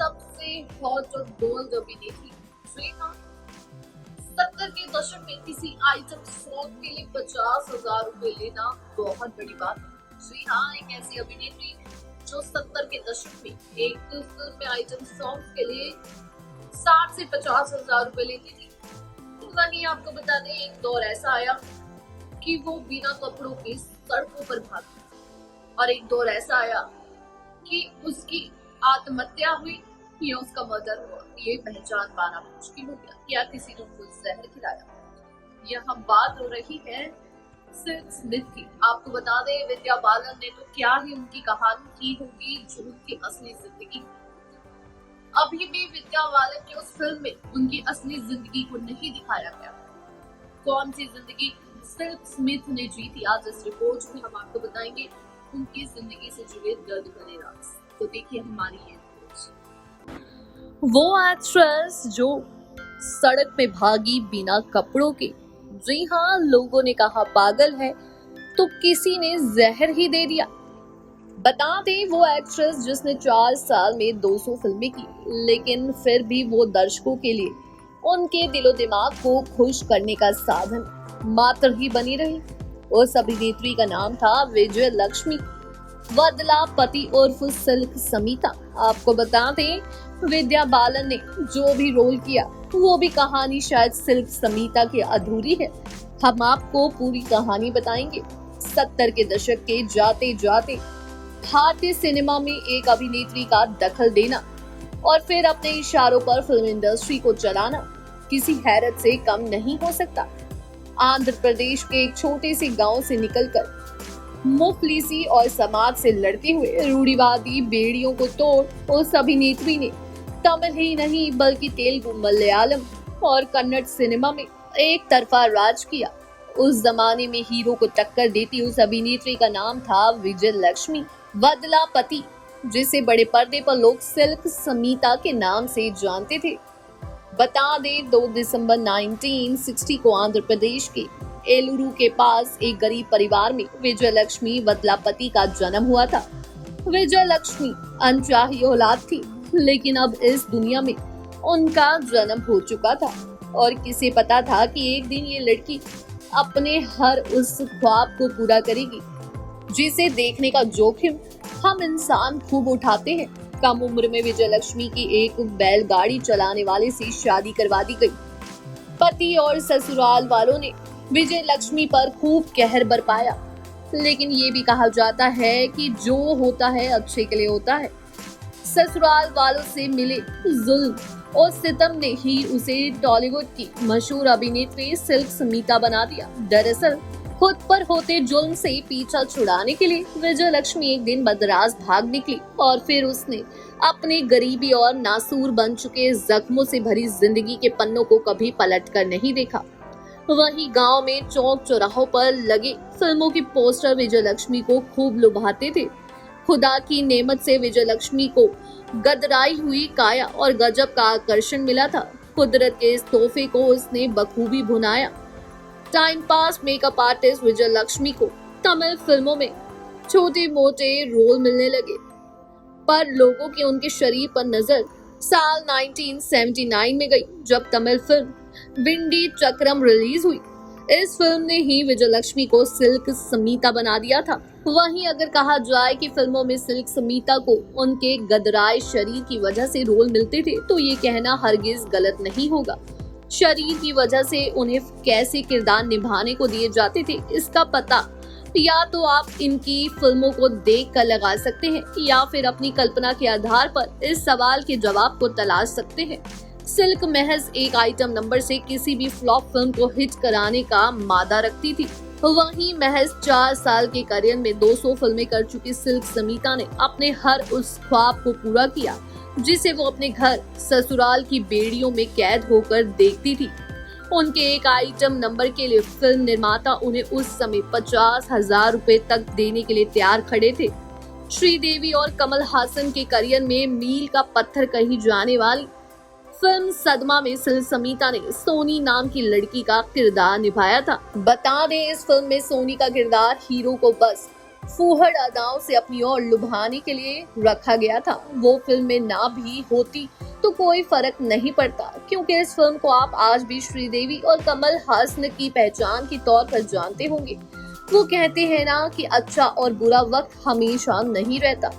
सबसे हॉट और बोल्ड अभिनेत्री रेखा 70 के दशक में किसी आइटम सॉन्ग के लिए 50,000 रुपए लेना बहुत बड़ी बात है। जी हाँ, एक ऐसी अभिनेत्री जो 70 के दशक में एक फिल्म में आइटम सॉन्ग के लिए 60 से 50,000 रुपए लेती थी। वहीं आपको बता दें, एक दौर ऐसा आया कि वो बिना कपड़ों के सड़कों पर भागी और एक दौर ऐसा आया कि उसकी आत्महत्या हुई या उसका मर्डर हुआ, ये पहचान पाना मुश्किल हो गया। क्या किसी ने उनको जहर खिलाया? यह बात हो रही है सिल्क स्मिथ की। आपको बता दें, विद्या बालन ने तो क्या ही उनकी कहानी की होगी जो उनकी असली जिंदगी। अभी भी विद्या बालन की उस फिल्म में उनकी असली जिंदगी को नहीं दिखाया गया। कौन सी जिंदगी सिल्क स्मिथ ने जी थी, आज इस रिपोर्ट में हम आपको बताएंगे उनकी जिंदगी से जुड़े दर्द भरे राज। तो देखिए हमारी ये रिपोर्ट। वो एक्ट्रेस जो सड़क पे भागी बिना कपड़ों के। जी हाँ, लोगों ने कहा पागल है तो किसी ने जहर ही दे दिया। बता दें, वो एक्ट्रेस जिसने 4 साल में 200 फिल्में की, लेकिन फिर भी वो दर्शकों के लिए उनके दिलो दिमाग को खुश करने का साधन मात्र ही बनी रही। उस अभिनेत्री का नाम था विजय लक्ष्मी वदलापति उर्फ सिल्क समीता। आपको बता दें, विद्या बालन ने जो भी रोल किया वो भी कहानी शायद सिल्क समीता की अधूरी है। हम आपको पूरी कहानी बताएंगे। 70 के दशक के जाते जाते भारतीय सिनेमा में एक अभिनेत्री का दखल देना और फिर अपने इशारों पर फिल्म इंडस्ट्री को चलाना किसी हैरत से कम नहीं हो सकता। आंध्र प्रदेश के एक छोटे से गांव से निकलकर मुफलिसी और समाज से लड़ते हुए रूढ़िवादी बेड़ियों को तोड़ उस अभिनेत्री ने तमिल ही नहीं बल्कि तेलुगु, मलयालम और कन्नड़ सिनेमा में एक तरफा राज किया। उस जमाने में हीरो को टक्कर देती उस अभिनेत्री का नाम था विजय लक्ष्मी वदलापति, जिसे बड़े पर्दे पर लोग सिल्क समीता के नाम से जानते थे। बता दें, 2 दिसंबर 1960 को आंध्र प्रदेश के एलुरु के पास एक गरीब परिवार में विजय लक्ष्मी वदलापति का जन्म हुआ था। विजय लक्ष्मी अनचाही औलाद थी, लेकिन अब इस दुनिया में उनका जन्म हो चुका था और किसे पता था कि एक दिन ये लड़की अपने हर उस ख्वाब को पूरा करेगी जिसे देखने का जोखिम हम इंसान खूब उठाते हैं। कम उम्र में विजय लक्ष्मी की एक बैलगाड़ी चलाने वाले से शादी करवा दी गई। पति और ससुराल वालों ने विजय लक्ष्मी पर खूब कहर बरपाया, लेकिन ये भी कहा जाता है कि जो होता है अच्छे के लिए होता है। ससुराल वालों से मिले जुल्म और सितम ने ही उसे टॉलीवुड की मशहूर अभिनेत्री सिल्क समीता बना दिया। दरअसल खुद पर होते जुल्म से पीछा छुड़ाने के लिए विजय लक्ष्मी एक दिन मद्रास भाग निकली और फिर उसने अपने गरीबी और नासूर बन चुके जख्मों से भरी जिंदगी के पन्नों को कभी पलट कर नहीं देखा। वहीं गांव में चौक चौराहों पर लगे फिल्मों की पोस्टर विजय लक्ष्मी को खूब लुभाते थे। खुदा की नेमत से विजय लक्ष्मी को गदराई हुई काया और गजब का आकर्षण मिला था। कुदरत के इस तोहफे को उसने बखूबी भुनाया। टाइम पास मेकअप आर्टिस्ट विजय लक्ष्मी को तमिल फिल्मों में छोटे मोटे रोल मिलने लगे, पर लोगों की उनके शरीर पर नजर साल 1979 में गई, जब तमिल फिल्म विंडी चक्रम रिलीज हुई। इस फिल्म ने ही विजय लक्ष्मी को सिल्क समीता बना दिया था। वहीं अगर कहा जाए कि फिल्मों में सिल्क समीता को उनके गदराए शरीर की वजह से रोल मिलते थे, तो ये कहना हरगिज गलत नहीं होगा। शरीर की वजह से उन्हें कैसे किरदार निभाने को दिए जाते थे, इसका पता या तो आप इनकी फिल्मों को देख कर लगा सकते हैं या फिर अपनी कल्पना के आधार पर इस सवाल के जवाब को तलाश सकते हैं। सिल्क महज एक आइटम नंबर से किसी भी फ्लॉप फिल्म को हिट कराने का मादा रखती थी। वहीं महज 4 साल के करियर में 200 फिल्में कर चुकी सिल्क समीता ने अपने हर उस ख्वाब को पूरा किया जिसे वो अपने घर ससुराल की बेड़ियों में कैद होकर देखती थी। उनके एक आइटम नंबर के लिए फिल्म निर्माता उन्हें उस समय 50,000 रुपए तक देने के लिए तैयार खड़े थे। श्रीदेवी और कमल हासन के करियर में मील का पत्थर कही जाने वाली फिल्म सदमा में सिल्क समीता ने सोनी नाम की लड़की का किरदार निभाया था। बता दें, इस फिल्म में सोनी का किरदार हीरो को बस फूहड़ अदाओं से अपनी ओर लुभाने के लिए रखा गया था। वो फिल्म में ना भी होती तो कोई फर्क नहीं पड़ता, क्योंकि इस फिल्म को आप आज भी श्रीदेवी और कमल हासन की पहचान के तौर पर जानते होंगे। वो कहते हैं ना कि अच्छा और बुरा वक्त हमेशा नहीं रहता।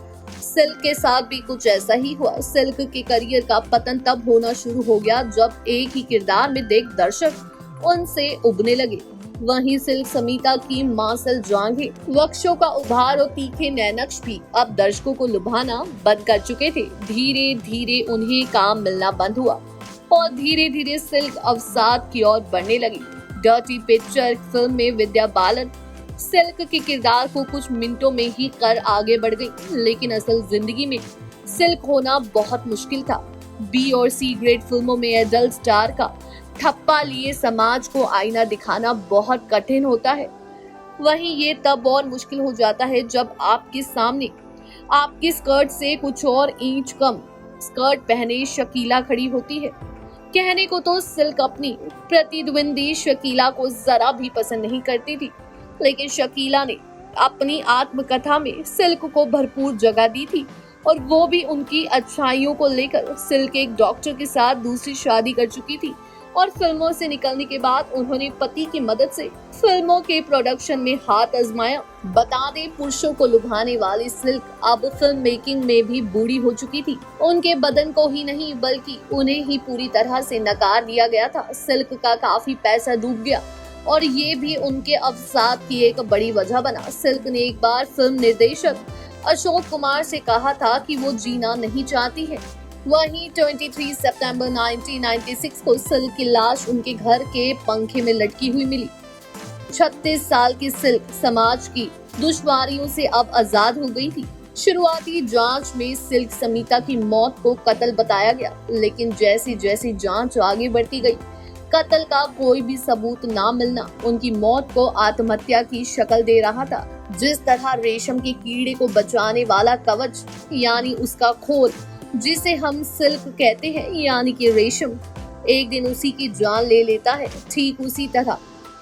सिल्क के साथ भी कुछ ऐसा ही हुआ। सिल्क के करियर का पतन तब होना शुरू हो गया जब एक ही किरदार में देख दर्शक उनसे उबने लगे। वहीं सिल्क समीता की मांसल जांघें, वक्षों का उभार और तीखे नैनक्श भी अब दर्शकों को लुभाना बंद कर चुके थे। धीरे धीरे उन्हें काम मिलना बंद हुआ और धीरे धीरे सिल्क अवसाद की ओर बढ़ने लगी। डर्टी पिक्चर फिल्म में विद्या बालन सिल्क के किरदार को कुछ मिनटों में ही कर आगे बढ़ गई, लेकिन असल जिंदगी में सिल्क होना बहुत मुश्किल था। बी और सी ग्रेड फिल्मों में एडल्ट स्टार का ठप्पा लिए समाज को आईना दिखाना बहुत कठिन होता है। वहीं ये तब और मुश्किल हो जाता है जब आपके सामने आपकी स्कर्ट से कुछ और इंच कम स्कर्ट पहने शकीला खड़ी होती है। कहने को तो सिल्क अपनी प्रतिद्वंदी शकीला को जरा भी पसंद नहीं करती थी, लेकिन शकीला ने अपनी आत्मकथा में सिल्क को भरपूर जगह दी थी, और वो भी उनकी अच्छाइयों को लेकर। सिल्क एक डॉक्टर के साथ दूसरी शादी कर चुकी थी और फिल्मों से निकलने के बाद उन्होंने पति की मदद से फिल्मों के प्रोडक्शन में हाथ आजमाया। बता दें, पुरुषों को लुभाने वाली सिल्क अब फिल्म मेकिंग में भी बूढ़ी हो चुकी थी। उनके बदन को ही नहीं बल्कि उन्हें ही पूरी तरह से नकार दिया गया था। सिल्क का काफी पैसा डूब गया और ये भी उनके अवसाद की एक बड़ी वजह बना। सिल्क ने एक बार फिल्म निर्देशक अशोक कुमार से कहा था कि वो जीना नहीं चाहती है। वहीं 23 सितंबर 1996 को सिल्क की लाश उनके घर के पंखे में लटकी हुई मिली। 36 साल की सिल्क समाज की दुश्वारियों से अब आजाद हो गई थी। शुरुआती जांच में सिल्क समीता की मौत को कत्ल बताया गया, लेकिन जैसे जैसे जांच आगे बढ़ती गई, कत्ल का कोई भी सबूत ना मिलना उनकी मौत को आत्महत्या की शक्ल दे रहा था। जिस तरह रेशम के कीड़े को बचाने वाला कवच यानी उसका खोल, जिसे हम सिल्क कहते हैं यानी कि रेशम, एक दिन उसी की जान ले लेता है, ठीक उसी तरह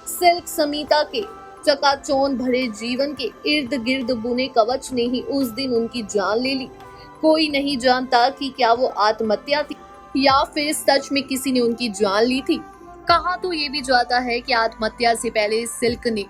सिल्क समीता के चकाचौंध भरे जीवन के इर्द गिर्द बुने कवच ने ही उस दिन उनकी जान ले ली। कोई नहीं जानता कि क्या वो आत्महत्या थी या फिर सच में किसी ने उनकी जान ली थी। कहा तो ये भी जाता है कि आत्महत्या से पहले सिल्क ने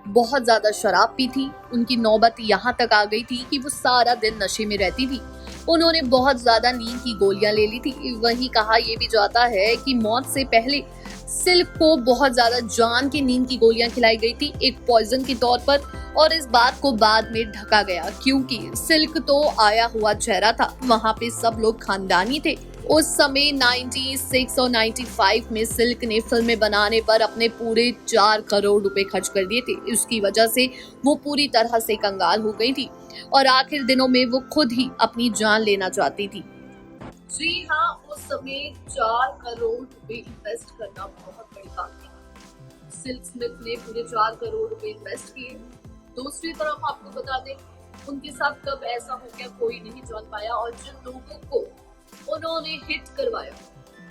बहुत ज्यादा शराब पी थी। उनकी नौबत यहाँ तक आ गई थी कि वो सारा दिन नशे में रहती थी। उन्होंने बहुत ज्यादा नींद की गोलियां ले ली थी। वहीं कहा यह भी जाता है कि मौत से पहले सिल्क को बहुत ज्यादा जान की नींद की गोलियां खिलाई गई थी, एक पॉइजन के तौर पर, और इस बात को बाद में ढका गया क्योंकि सिल्क तो आया हुआ चेहरा था। वहाँ पे सब लोग खानदानी थे। उस समय 96 और 95 में सिल्क ने फिल्में बनाने पर अपने पूरे 4 करोड़ रुपए खर्च कर दिए थे। इसकी वजह से वो पूरी तरह से कंगाल हो गई थी और आखिर दिनों में वो खुद ही अपनी जान लेना चाहती थी। जी हाँ, उस समय 4 करोड़ रुपए इन्वेस्ट करना बहुत बड़ी बात थी। सिल्क स्मिथ ने पूरे 4 करोड़ रुपए इन्वेस्ट किए। दूसरी तरफ आपको बता दें, उनके साथ कब ऐसा हो गया कोई नहीं जान पाया, और जिन लोगों को उन्होंने हिट करवाया,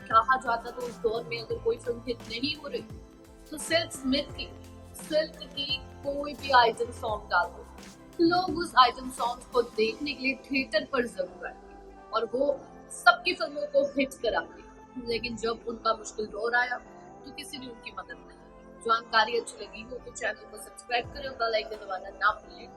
कहा जाता तो उस दौर में अगर कोई फिल्म हिट नहीं हो रही तो सिल्क की कोई भी आइटम सॉन्ग डाल दो, लोग उस आइटम सॉन्ग को देखने के लिए थिएटर पर जरूर आएंगे और वो सबकी फिल्मों को हिट कराते। लेकिन जब उनका मुश्किल दौर आया तो किसी ने उनकी मदद नहीं की। जानकारी अच्छी लगी हो तो चैनल को सब्सक्राइब करें और बेल आइकन दबाना ना भूलें।